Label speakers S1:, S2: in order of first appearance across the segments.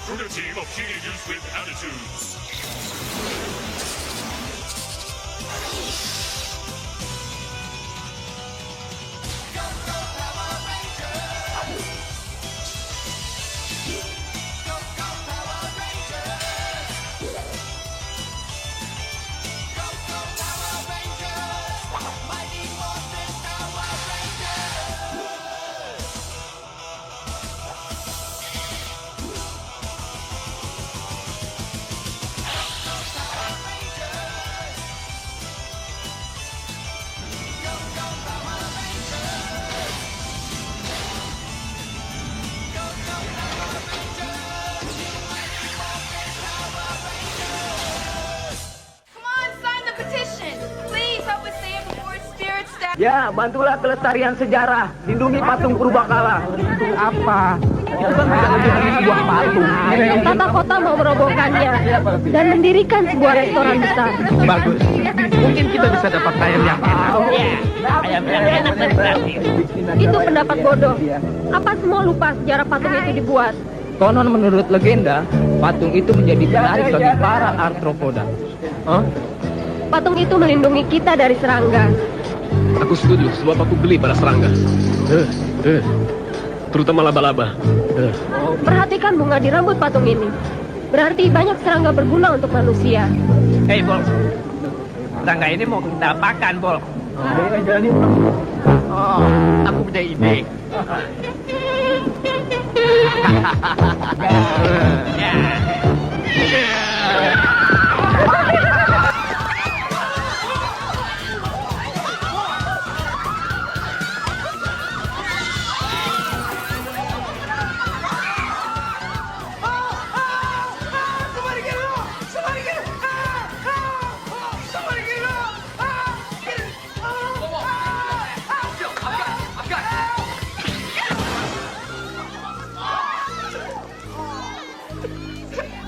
S1: from a team of teenagers with attitudes.
S2: Ya, bantulah kelestarian sejarah. Lindungi patung purbakala. Apa? Itu kan menjadi sebuah patung.
S3: Tata kota mau merobohkannya dan mendirikan sebuah restoran besar.
S2: Bagus. Mungkin kita bisa dapat ayam yang enak.
S4: Ayam yang enak dan gratis.
S3: Itu pendapat bodoh. Apa semua lupa sejarah patung itu dibuat?
S2: Konon menurut legenda, patung itu menjadi penarik bagi para arthropoda.
S3: Patung itu melindungi kita dari serangga.
S5: Aku setuju, sebab aku geli pada serangga. Terutama laba-laba.
S3: Perhatikan bunga di rambut patung ini. Berarti banyak serangga berguna untuk manusia.
S4: Hei, Bol. Serangga ini mau kita apakan, Bol? Oh, aku punya ide.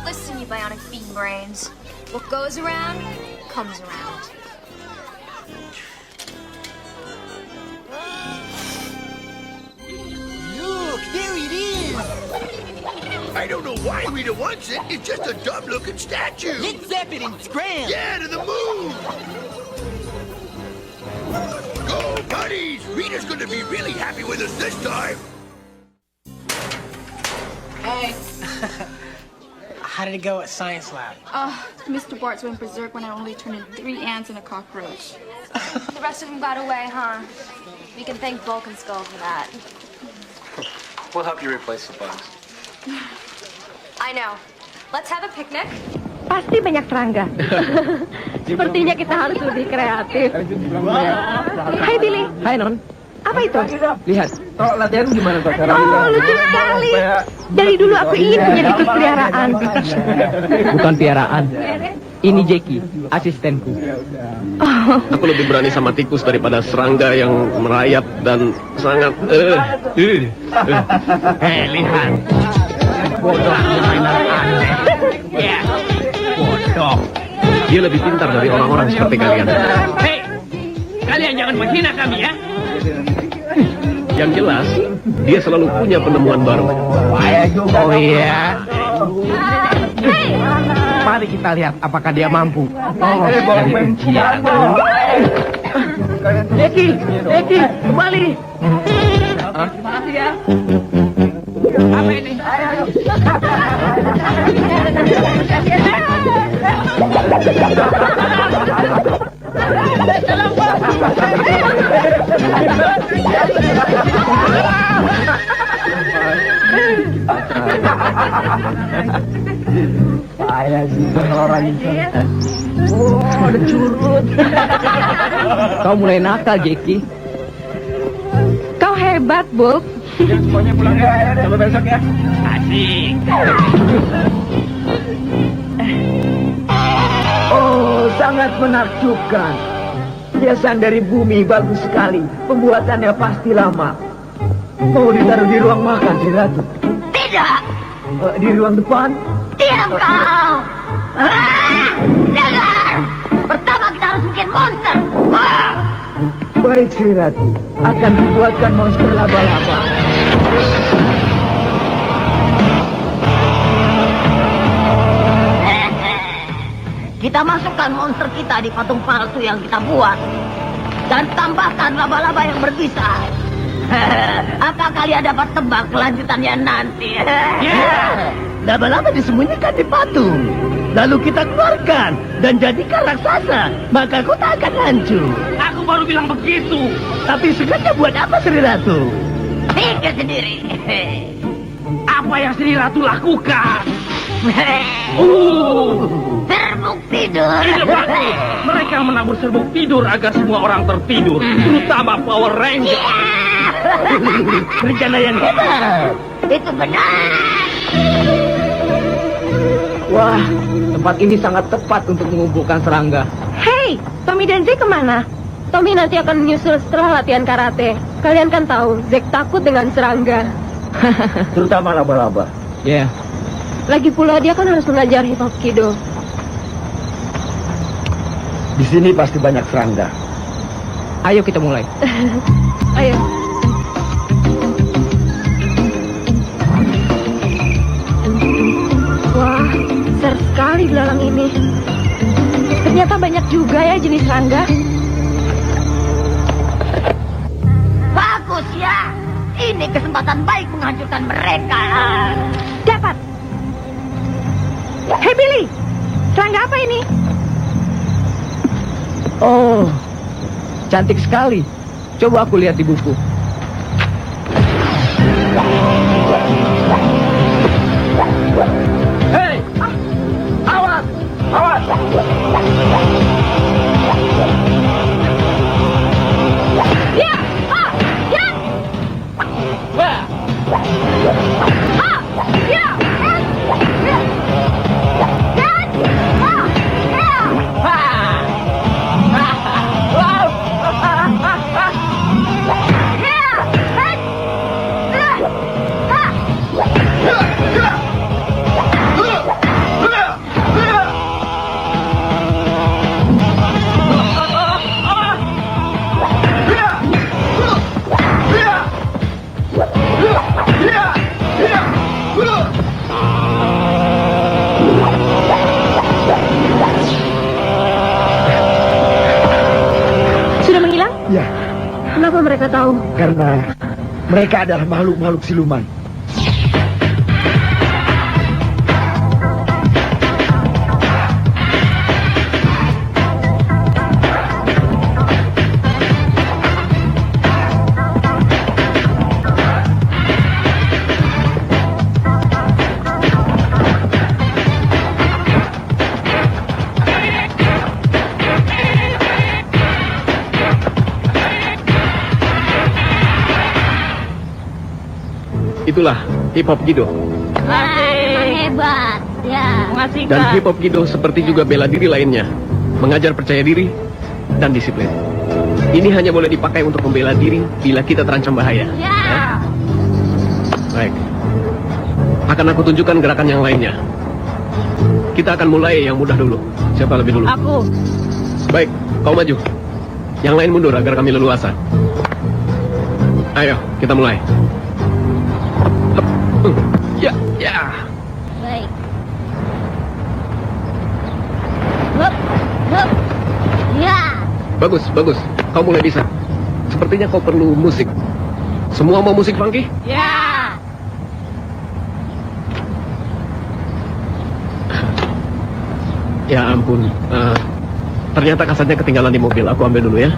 S6: Listen, you bionic bean brains. What goes around, comes around.
S7: Look, there it is! I don't know why Rita wants it. It's just a dumb-looking statue.
S4: Let's zap it and scram!
S7: Yeah, to the moon! Go, buddies! Rita's gonna be really happy with us this time.
S8: Hey. How did it go at Science Lab?
S9: Mr. Bart's went berserk when I only turned in 3 ants and a cockroach.
S6: The rest of them got away, huh? We can thank Bulk and Skull for that.
S10: We'll help you replace the bugs.
S6: I know. Let's have a picnic.
S3: Pasti banyak serangga. Sepertinya kita harus lebih kreatif. Hai Billy.
S2: Hai Non.
S3: Apa itu?
S2: Lihat. Latihan gimana Pak?
S3: Oh, lucu sekali. Dari dulu aku ingin punya tikus peliharaan.
S2: Bukan piaraan. Ini Jackie, asistenku.
S5: Aku lebih berani sama tikus daripada serangga yang merayap dan sangat...
S4: Hei, lihat.
S2: Bodoh, mainan aneh.
S4: Ya, bodoh.
S5: Dia lebih pintar dari orang-orang seperti kalian.
S4: Hei, kalian jangan menghina kami ya.
S5: Yang jelas, dia selalu punya penemuan baru.
S2: Oh iya. Mari kita lihat apakah dia mampu. Dari ujian. Eki, kembali. Terima kasih ya. Apa ini? Saya sih orang itu. Oh, ada curut. Kau mulai nakal, Jackie.
S3: Kau hebat, Bulk.
S2: Semuanya pulang ya, sampai besok ya.
S4: Asik.
S2: Oh, sangat menakjubkan. Hiasan dari bumi bagus sekali. Pembuatannya pasti lama. Mau ditaruh di ruang makan, Sri Ratu?
S3: Tidak.
S2: Di ruang depan?
S3: Diam kau. Dengar. Pertama kita harus bikin monster.
S2: Baik, Sri Ratu. Akan dibuatkan monster laba-laba. kita masukkan monster kita di patung palsu yang kita buat. Dan tambahkan laba-laba yang berbisa. Apa kalian dapat tebak kelanjutannya nanti? Laba-laba disembunyikan di patung. Lalu kita keluarkan dan jadikan raksasa. Maka kota akan hancur.
S4: Aku baru bilang begitu.
S2: Tapi sengaja buat apa Sri Ratu? Pikir sendiri.
S4: Apa yang Sri Ratu lakukan?
S2: Serbuk tidur.
S4: Ide bagus. Mereka menabur serbuk tidur agar semua orang tertidur, terutama Power Ranger.
S2: Rencana yang hebat. Itu benar. Wah, tempat ini sangat tepat untuk mengumpulkan serangga.
S3: Hei, Tommy dan Zack kemana? Tommy nanti akan menyusul setelah latihan karate. Kalian kan tahu, Zack takut dengan serangga.
S2: Terutama laba-laba. Ya.
S3: Lagi pula dia kan harus mengajar hip hop kido.
S2: Di sini pasti banyak serangga. Ayo kita mulai.
S3: Ayo. Wah, besar sekali belalang ini. Ternyata banyak juga ya jenis serangga.
S2: Bagus ya. Ini kesempatan baik menghancurkan mereka.
S3: Dapat. Hei Billy, serangga apa ini?
S2: Oh, cantik sekali. Coba aku lihat di buku. Hei, awas, awas.
S3: Ya, ya.
S2: Wah.
S3: Ya.
S2: Ya,
S3: Kenapa mereka tahu?
S2: karena mereka adalah makhluk-makhluk siluman.
S5: Itulah hip hop Kido.
S3: Hebat, ya.
S5: Dan hip hop Kido seperti juga bela diri lainnya, mengajar percaya diri dan disiplin. Ini hanya boleh dipakai untuk membela diri bila kita terancam bahaya.
S3: Ya.
S5: Baik. Akan aku tunjukkan gerakan yang lainnya. Kita akan mulai yang mudah dulu. Siapa lebih dulu?
S3: Aku.
S5: Baik, kau maju. Yang lain mundur agar kami leluasa. Ayo, kita mulai. Ya, ya.
S3: Baik. Hup, hup. Ya.
S5: Bagus, bagus. Kau mulai bisa. Sepertinya kau perlu musik. Semua mau musik funky?
S3: Ya.
S5: Ya ampun. Ternyata kasetnya ketinggalan di mobil. Aku ambil dulu ya.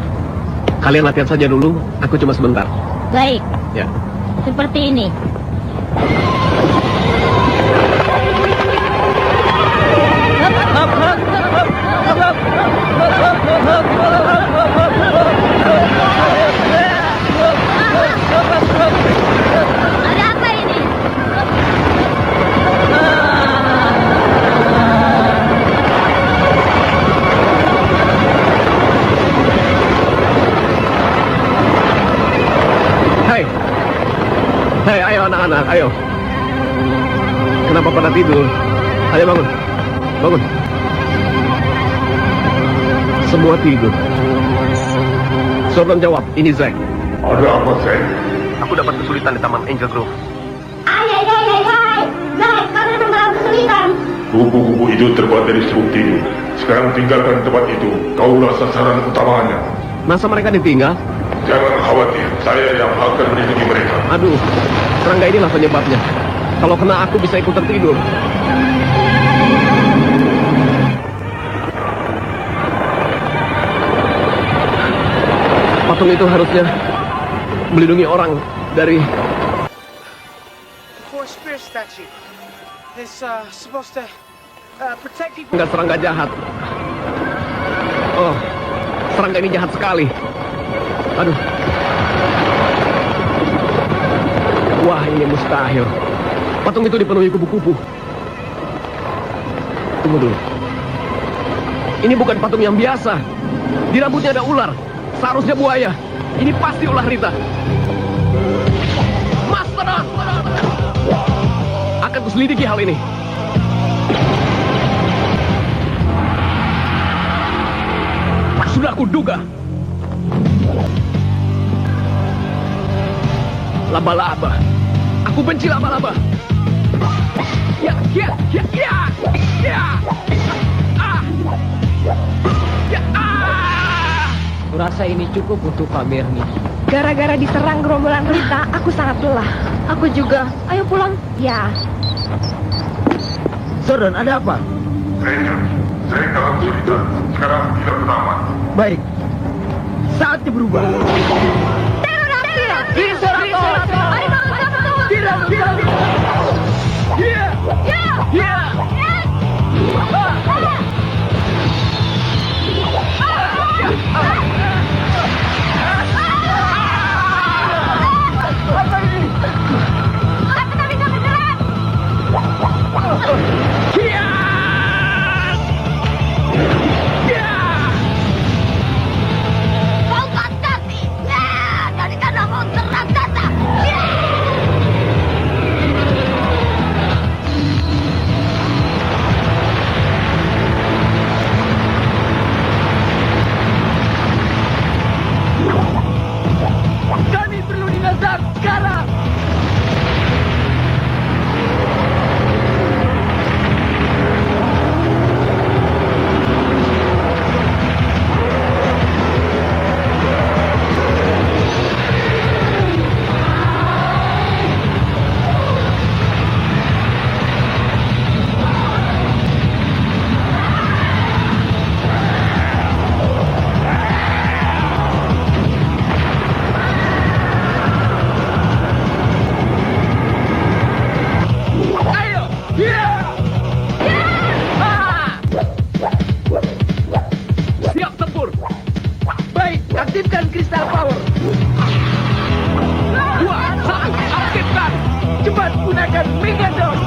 S5: Kalian latihan saja dulu. Aku cuma sebentar.
S3: Baik.
S5: Ya.
S3: Seperti ini. Ada apa ini?
S5: Hai. Hai, ayo anak-anak, ayo. Kenapa pada tidur? Ayo bangun. Bangun. Semua tidur. Sordon jawab, ini Zack.
S1: Ada apa, Zack?
S5: Aku dapat kesulitan di Taman Angel Grove.
S3: Zack, kalian mengalami kesulitan.
S1: Kupu-kupu itu terbuat dari serbuk tidur. Sekarang tinggalkan tempat itu. Kaulah sasaran utamanya.
S5: Masa mereka ditinggal?
S1: Jangan khawatir, saya yang akan melindungi mereka.
S5: Aduh, serangga inilah penyebabnya. Kalau kena aku bisa ikut tertidur. Patung itu harusnya melindungi orang dari...
S8: The Four Spirit statue. It's supposed to protect people.
S5: Enggak, serangga jahat. Oh, serangga ini jahat sekali. Aduh. Wah, ini mustahil. Patung itu dipenuhi kupu-kupu. Tunggu dulu. Ini bukan patung yang biasa. Di rambutnya ada ular. Seharusnya buaya. Ini pasti ulah Rita. Mastodon! Akan kuselidiki hal ini. Sudah kuduga. Laba-laba. Aku benci laba-laba. Ya, ya, ya, ya, ya. Ah. Ya, ah.
S4: Kurasa ini cukup untuk Pak Bernie.
S3: Gara-gara diserang gerombolan Rita, aku sangat lelah. Aku juga. Ayo pulang. Ya.
S4: Sodon, ada apa?
S1: Ranger, saya dalam kesulitan. Sekarang tidak bernama.
S4: Baik. Saatnya berubah.
S2: Angkat kaki. Ya, jadikan monster raksasa. Ya.
S4: Kami perlu dinasar sekarang. Ayo.
S5: Siap tempur.
S4: Baik, aktifkan kristal power.
S5: Dua, satu, aktifkan.
S4: Cepat gunakan Megadon.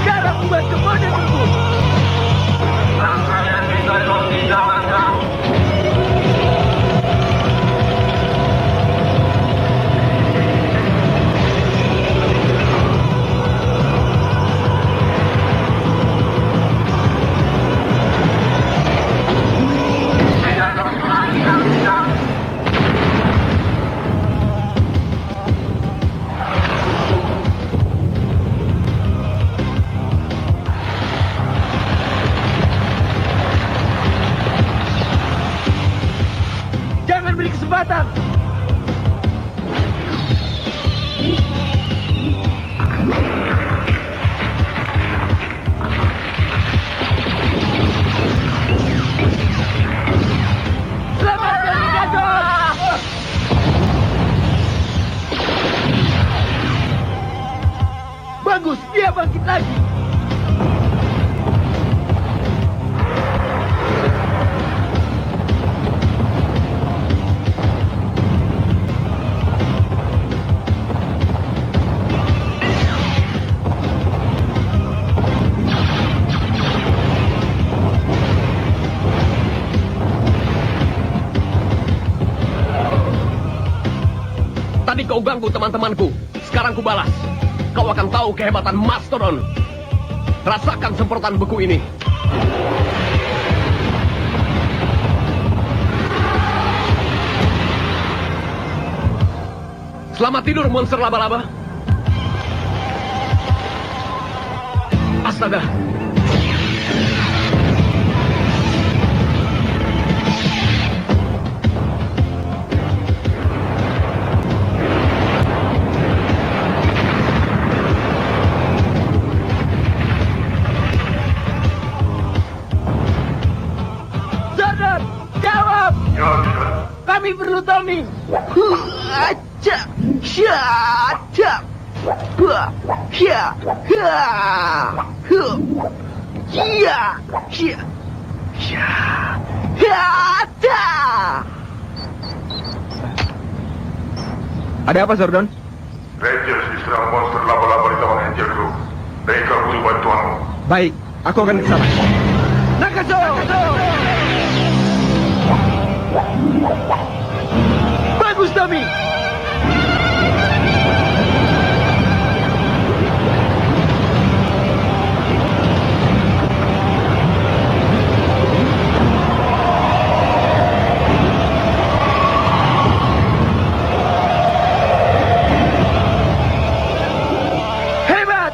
S4: Sekarang ubah ke mode tempur. Jangan beri kesempatan. Selamatkan Megadon. Bagus, dia bangkit lagi.
S5: Tadi kau ganggu teman-temanku. Sekarang ku balas. Kau akan tahu kehebatan Mastodon. Rasakan semprotan beku ini. Selamat tidur, monster laba-laba. Astaga.
S4: Zordon, jawab!
S1: Ya, Lieutenant.
S4: Kami perlu Tommy.
S5: Ada apa, Zordon?
S1: Rangers diserang monster laba-laba di Taman Angel Grove. Mereka butuh bantuanmu.
S5: Baik, aku akan ke sana.
S4: Nagaso! Bagus, Tommy. Hebat!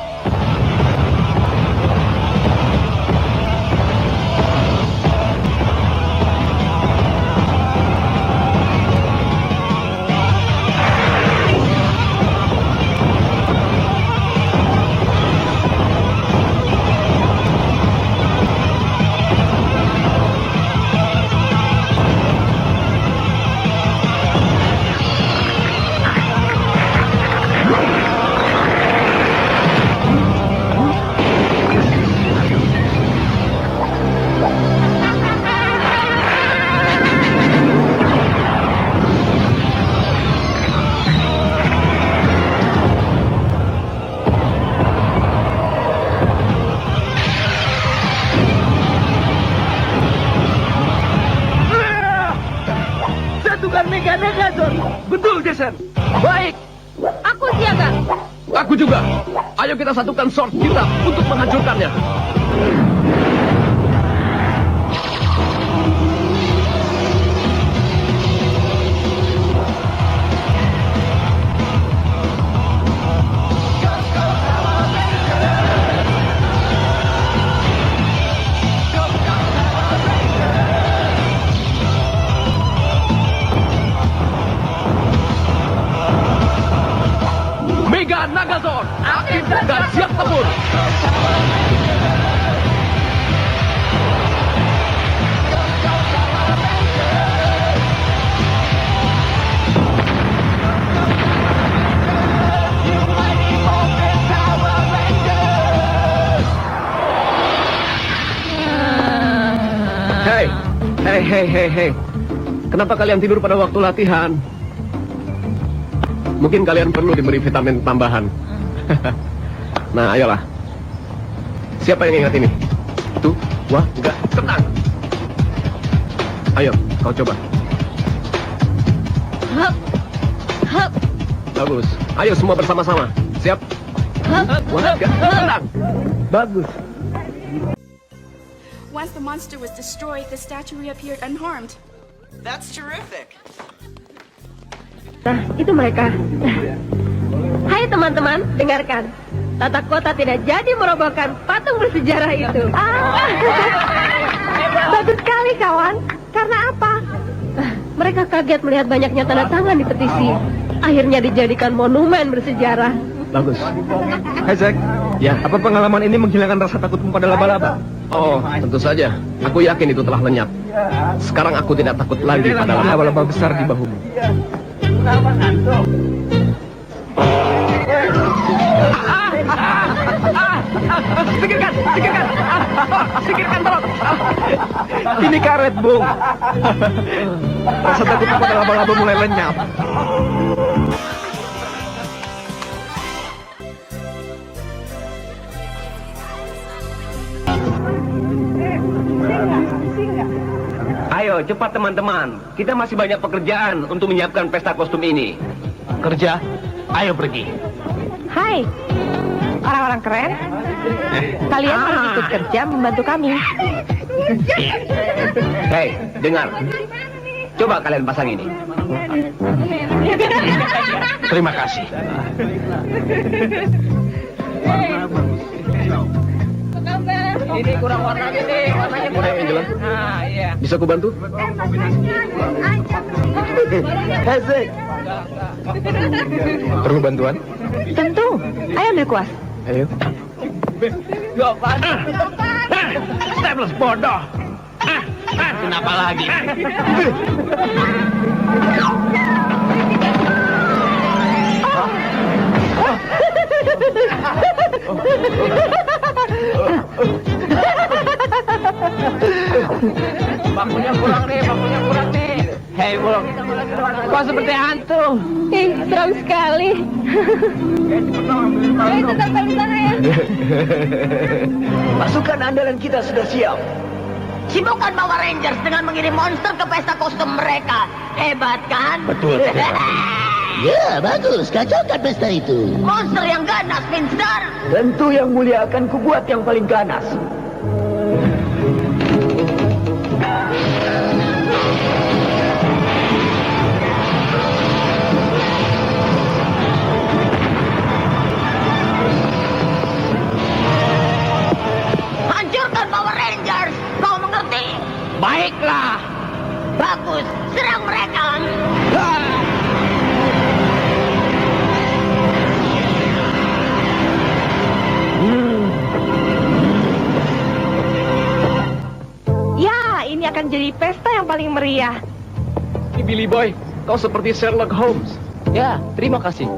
S4: Satukan Mega Nagazord. Betul, Jason. Baik.
S3: Aku siaga.
S5: Aku juga. Ayo kita satukan sword kita untuk menghancurkannya. Mega Nagazord, aktif dan siap tempur. Hei. Kenapa kalian tidur pada waktu latihan? Mungkin kalian perlu diberi vitamin tambahan. Nah, ayolah. Siapa yang ingat ini? 1, 2, 3, tenang. Ayo, kau coba.
S3: Hup.
S5: Bagus. Ayo semua bersama-sama. Siap? 1, 2, 3, tenang. Bagus.
S9: Once the monster was destroyed, the statue reappeared unharmed.
S8: That's terrific.
S3: Nah, itu mereka. Hai teman-teman, dengarkan. Tata kota tidak jadi merobohkan patung bersejarah itu. Bagus sekali, kawan. Karena apa? Mereka kaget melihat banyaknya tanda tangan di petisi. Akhirnya dijadikan monumen bersejarah.
S5: Bagus.
S11: Hai Zack,
S5: Ya,
S11: apa pengalaman ini menghilangkan rasa takutmu pada laba-laba?
S5: oh, tentu saja. Aku yakin itu telah lenyap. Sekarang aku tidak takut lagi pada
S11: Laba-laba besar di bahumu.
S4: Singkirkan, tolong.
S11: Ini karet, Bung. Rasa takutmu pada laba-laba mulai lenyap.
S4: Ayo, cepat teman-teman. Kita masih banyak pekerjaan untuk menyiapkan pesta kostum ini. Kerja? Ayo pergi.
S3: Hai, orang-orang keren. Kalian harus ikut kerja membantu kami.
S4: Hei, dengar. Coba kalian pasang ini. Terima kasih. Ini kurang warnanya nih, warnanya kurang.
S5: Hai, Angela.
S4: Nah, iya.
S5: Bisa aku bantu?
S11: Hezek. Perlu bantuan?
S3: Tentu. Ayo ambil kuas.
S11: Ayo.
S4: Gak apa-apa. Staples bodoh. Kenapa lagi? Bakunya kurang nih. Hei, Bulog. Kok seperti hantu?
S3: Ih, serem sekali. Ayo tetap di sana ya.
S11: Pasukan andalan kita sudah siap.
S2: Sibukkan Power Rangers dengan mengirim monster ke pesta kostum mereka. Hebat kan?
S11: Betul.
S7: Ya, bagus. Kacaukan pesta itu.
S2: Monster yang ganas, Minstar.
S11: Tentu yang mulia akan kubuat yang paling ganas.
S2: Hancurkan Power Rangers. Kau mengerti?
S4: Baiklah.
S2: Bagus, serang mereka.
S3: Ya, ini akan jadi pesta yang paling meriah.
S5: Billy Boy, kau seperti Sherlock Holmes.
S4: Ya, terima kasih.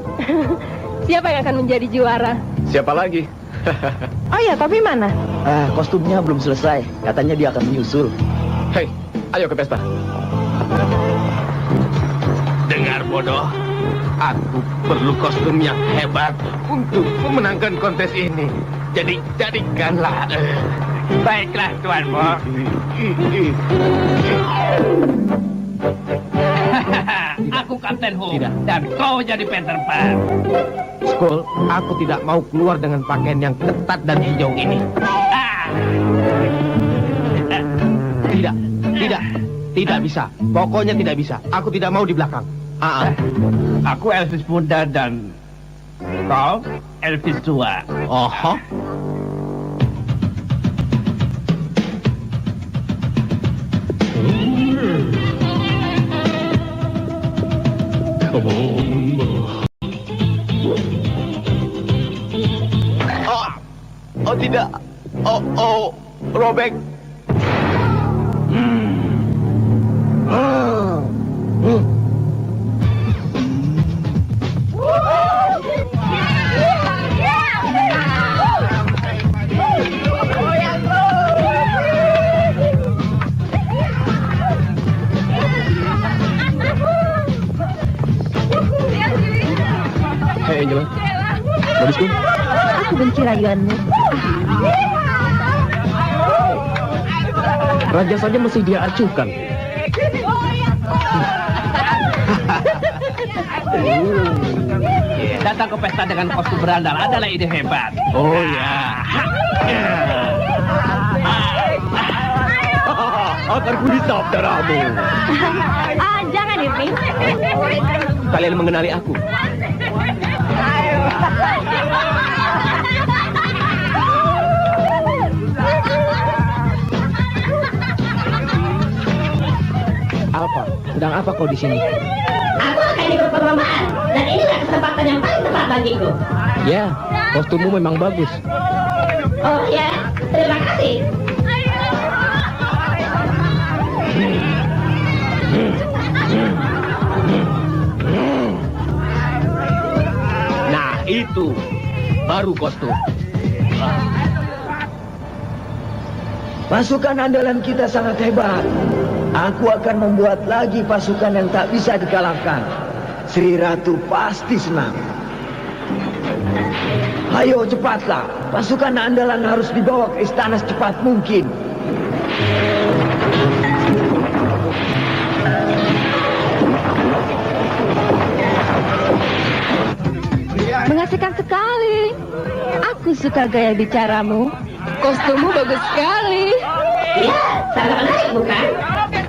S3: Siapa yang akan menjadi juara?
S5: Siapa lagi?
S3: Oh ya, tapi mana?
S11: Kostumnya belum selesai. Katanya dia akan menyusul.
S5: Hei, ayo ke pesta.
S4: Dengar bodoh. Aku perlu kostum yang hebat untuk memenangkan kontes ini. Jadi jadikanlah. Baiklah, Tuan Mo. Aku Kapten Hook dan kau jadi Peter Pan. Skull, aku tidak mau keluar dengan pakaian yang ketat dan hijau ini. Tidak bisa. Pokoknya tidak bisa. Aku tidak mau di belakang. Aku Elvis muda dan kau Elvis tua. Oh.
S11: Oh tidak. Oh, robek.
S5: Hei, Angela. Modisku?
S3: Aku benci rayuanmu.
S5: Raja saja mesti dia acuhkan.
S4: Datang ke pesta dengan kostum berandal adalah ide hebat. Oh ya.
S5: Akan kuhisap darahmu.
S3: Jangan, Irving.
S5: Kalian mengenali aku.
S11: Apa? Sedang apa kau di sini?
S2: Aku akan ikut perlombaan dan inilah kesempatan yang paling tepat bagiku.
S11: Ya, kostummu memang bagus.
S2: Oh ya, terima kasih.
S4: Nah, itu baru kostum.
S11: Pasukan andalan kita sangat hebat. Aku akan membuat lagi pasukan yang tak bisa dikalahkan. Sri Ratu pasti senang. Ayo cepatlah. Pasukan andalan harus dibawa ke istana secepat mungkin.
S3: Mengasihkan sekali. Aku suka gaya bicaramu. Kostummu bagus sekali.
S2: Ya, sangat menarik bukan?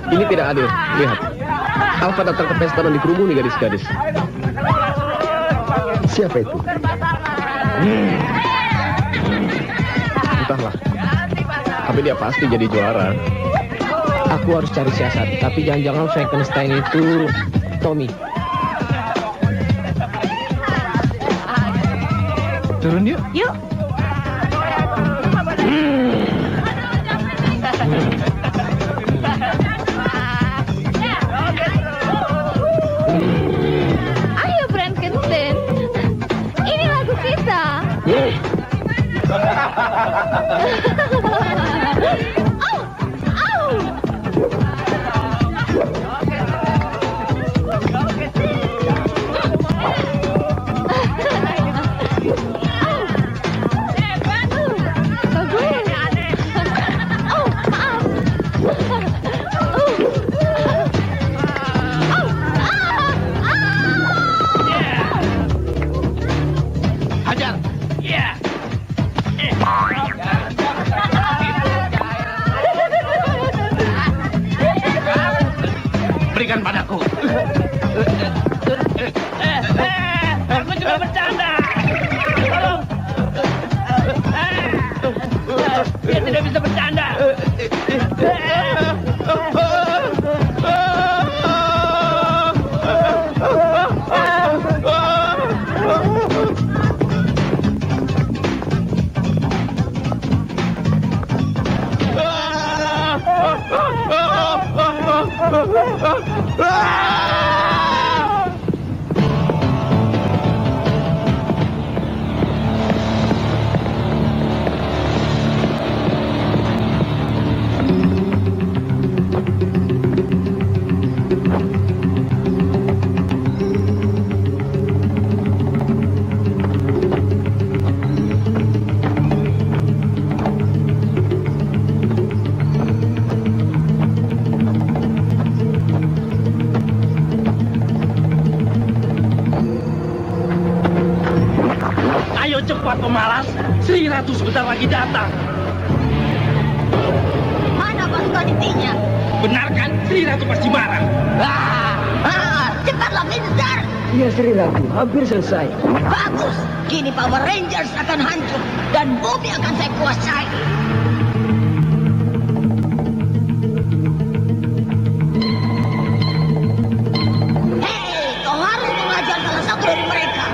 S5: Ini tidak adil. Lihat. Alfa datang ke pesta dan dikerumuni gadis-gadis.
S11: Siapa itu?
S5: Entahlah. Tapi dia pasti jadi juara.
S8: Aku harus cari siasat, tapi jangan-jangan Frankenstein itu Tommy.
S10: Turun yuk.
S3: Yuk.
S6: Ayo Frankenstein. Ini lagu kita.
S4: Hajar. Ya. Berikan padaku. Aku cuma bercanda. Tolong. Dia tidak bisa bercanda. Ayo cepat pemalas, Sri Ratu sebentar lagi datang.
S2: Mana pasukan intinya?
S4: Benar kan? Sri Ratu pasti marah.
S2: Cepatlah Mister.
S11: Iya Sri Ratu, hampir selesai.
S2: Bagus. Kini Power Rangers akan hancur dan bumi akan saya kuasai. Hei, kau harus mengajar salah satu dari mereka.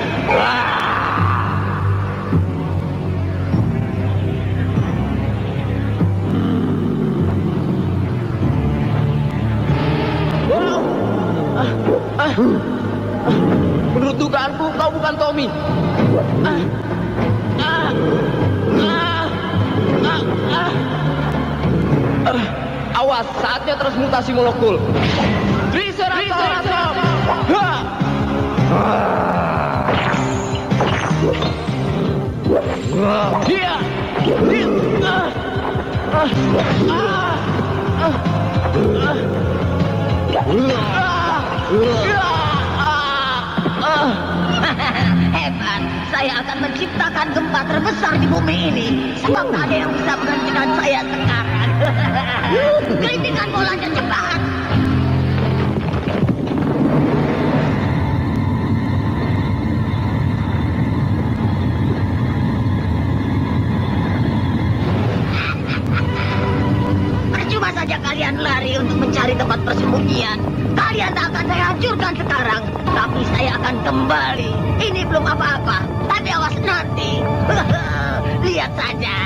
S5: Menurut dugaanku, kau bukan Tommy. Awas, saatnya transmutasi molekul. Triceratops! Dia!
S2: Hebat, saya akan menciptakan gempa terbesar di bumi ini. Sebab tak ada yang bisa menghentikan saya sekarang. Kritikan bolanya cepat. Percuma saja kalian lari untuk mencari tempat persembunyian. Kalian tak akan saya hancurkan sekarang, tapi saya akan kembali. Ini belum apa-apa, tapi awas nanti. Lihat saja.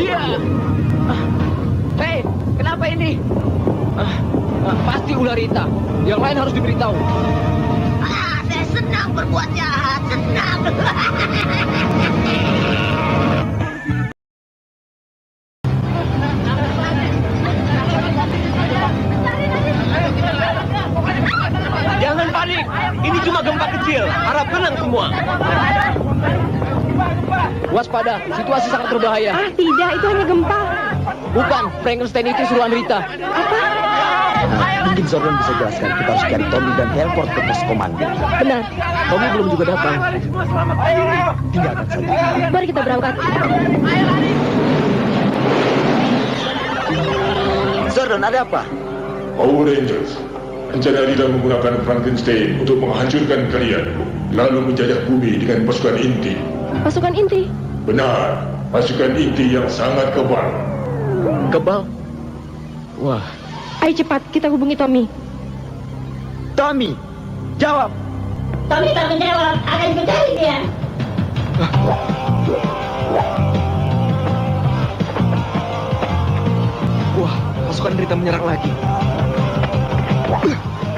S5: Dia! Hei, kenapa ini? Pasti ular Rita. Yang lain harus diberitahu.
S2: Saya senang berbuat jahat, senang.
S5: Jangan panik, ini cuma gempa kecil. Harap tenang semua. Waspada, situasi sangat berbahaya.
S3: Tidak, itu hanya gempa.
S5: Bukan, Frankenstein itu suruhan Rita.
S11: Mungkin Zordon bisa jelaskan. Kita harus cari Tommy dan teleport ke pos komando.
S3: Benar.
S11: Tommy belum juga datang. Tinggalkan saja.
S3: Mari kita berangkat.
S11: Zordon, ada apa?
S1: Power Rangers, rencana Rita menggunakan Frankenstein untuk menghancurkan kalian, lalu menjajah bumi dengan pasukan inti.
S3: Pasukan inti.
S1: Benar, pasukan inti yang sangat kebal.
S5: Kebal? Wah,
S3: Ayo cepat, kita hubungi Tommy.
S11: Tommy, jawab.
S2: Tommy tak menjawab, akan mencari dia.
S11: Wah, pasukan Rita menyerang lagi.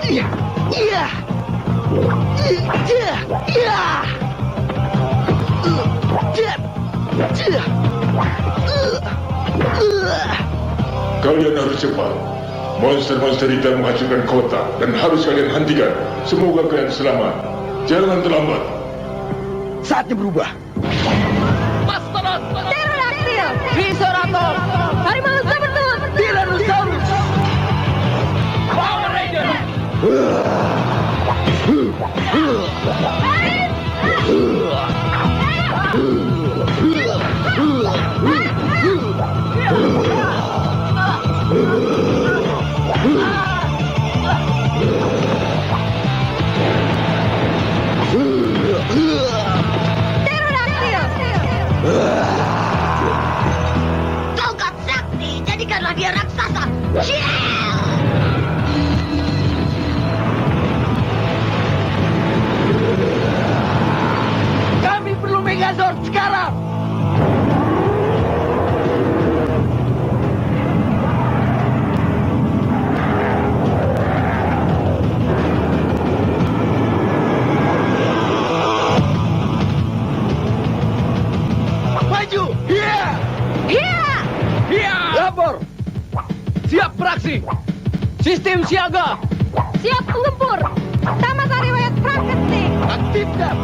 S11: Iya, iya, iya, iya.
S1: Kalian harus cepat. Monster-monster Rita menghancurkan kota dan harus kalian hentikan. Semoga kalian selamat. Jangan terlambat.
S11: Saatnya berubah.
S3: Pterodactyl, Triceratops, harimau saber-saber,
S11: Tyrannosaurus.
S4: Power Ranger.
S2: Tongkat sakti, jadikanlah dia raksasa.
S11: Kami perlu Megazord sekarang. Maju. Iya.
S3: Iya,
S11: Lapor.
S5: siap beraksi. Sistem siaga.
S3: siap menggempur. Tamat riwayat Frankenstein.
S11: Aktifkan.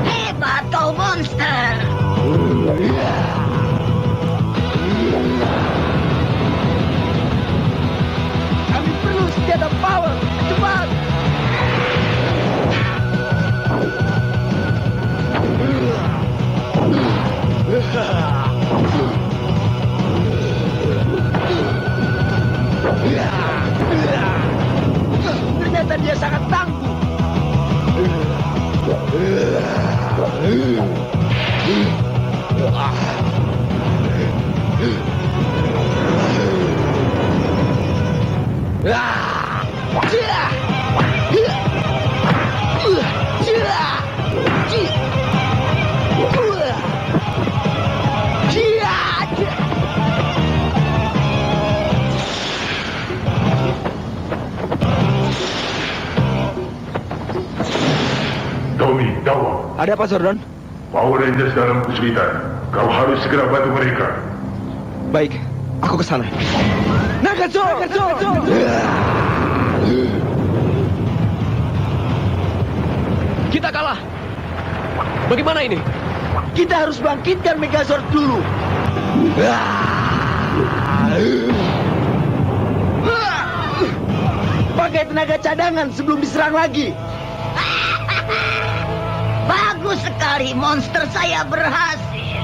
S2: Hebat kau monster.
S11: Kami perlu senjata power. Cepat. Ternyata dia sangat tangguh.
S1: Tommy, Dawa,
S11: Ada apa, Zordon?
S1: Power Rangers dalam kesulitan. Kau harus segera bantu mereka.
S11: Baik, aku ke sana. Nagazord!
S5: Kita kalah. Bagaimana ini?
S11: Kita harus bangkitkan Megazord dulu. Pakai tenaga cadangan sebelum diserang lagi.
S2: Bagus sekali, monster saya berhasil.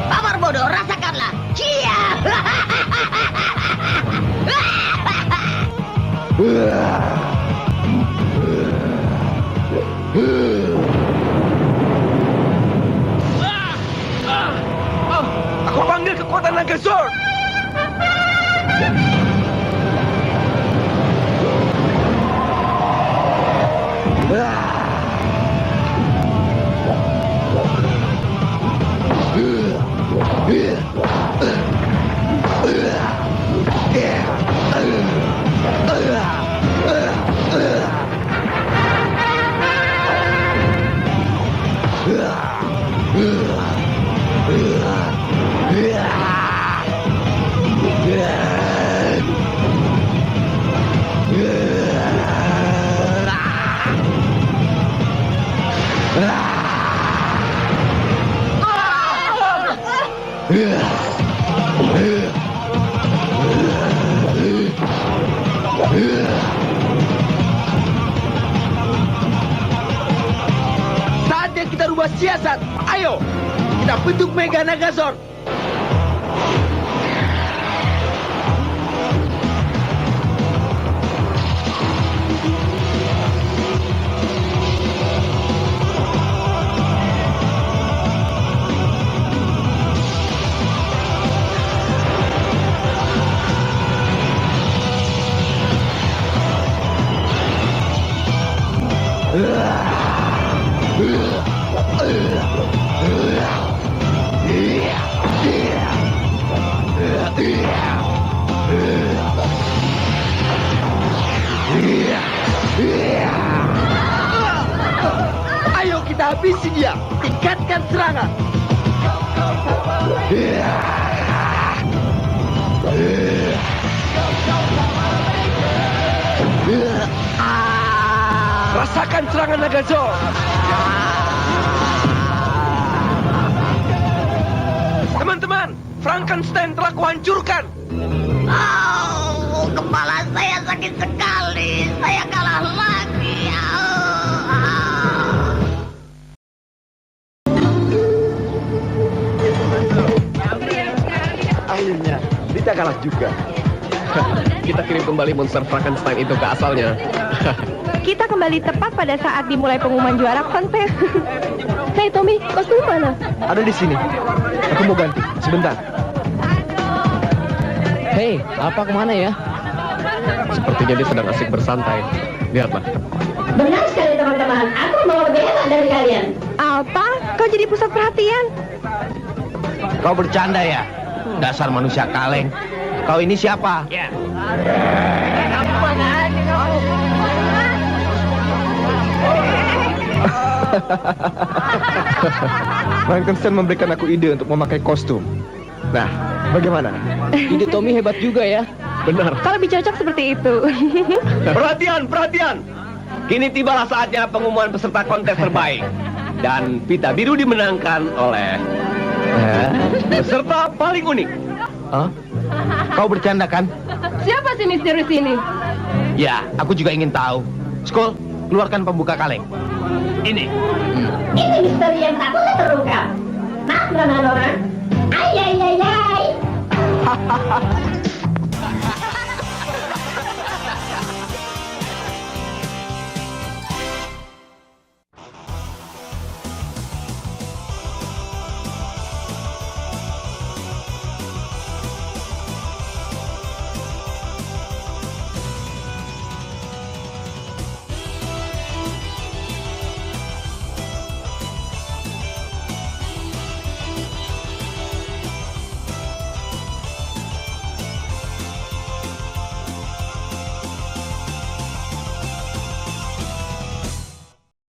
S2: Power bodoh, rasakanlah. Cia!
S11: Aku panggil kekuatan Nagazord.
S4: Saatnya kita rubah siasat. Ayo, kita bentuk Mega Nagazord. Ayo kita habisi dia. Tingkatkan serangan. Rasakan serangan Nagazord. Teman-teman, Frankenstein telah kuhancurkan.
S2: Kepala saya sakit sekali. Saya kalah lagi.
S11: Akhirnya, kita kalah juga.
S5: Kita kirim kembali monster Frankenstein itu ke asalnya.
S3: Kita kembali tepat pada saat dimulai pengumuman juara kontes. Hei Tommy, kostum mana?
S8: Ada di sini. Aku mau ganti. Sebentar. Hei, apa kemana ya?
S5: Sepertinya dia sedang asik bersantai. Lihatlah.
S2: Benar sekali teman-teman. Aku mau lebih hebat dari kalian.
S3: Apa? Kau jadi pusat perhatian?
S4: Kau bercanda ya? Dasar manusia kaleng. Kau ini siapa?
S5: Ya.
S8: Frankenstein memberikan aku ide untuk memakai kostum. Nah, bagaimana? Ide Tommy hebat juga ya.
S5: Benar.
S3: Kalau dicocok seperti itu.
S4: Perhatian, perhatian. Kini tibalah saatnya pengumuman peserta kontes terbaik. Dan pita biru dimenangkan oleh peserta paling unik. Hah? Kau bercanda kan?
S3: Siapa si misterius ini?
S4: Ya, aku juga ingin tahu. Skol, keluarkan pembuka kaleng. Ini.
S2: Ini misteri yang tak boleh terungkap. Nah, orang. Ay.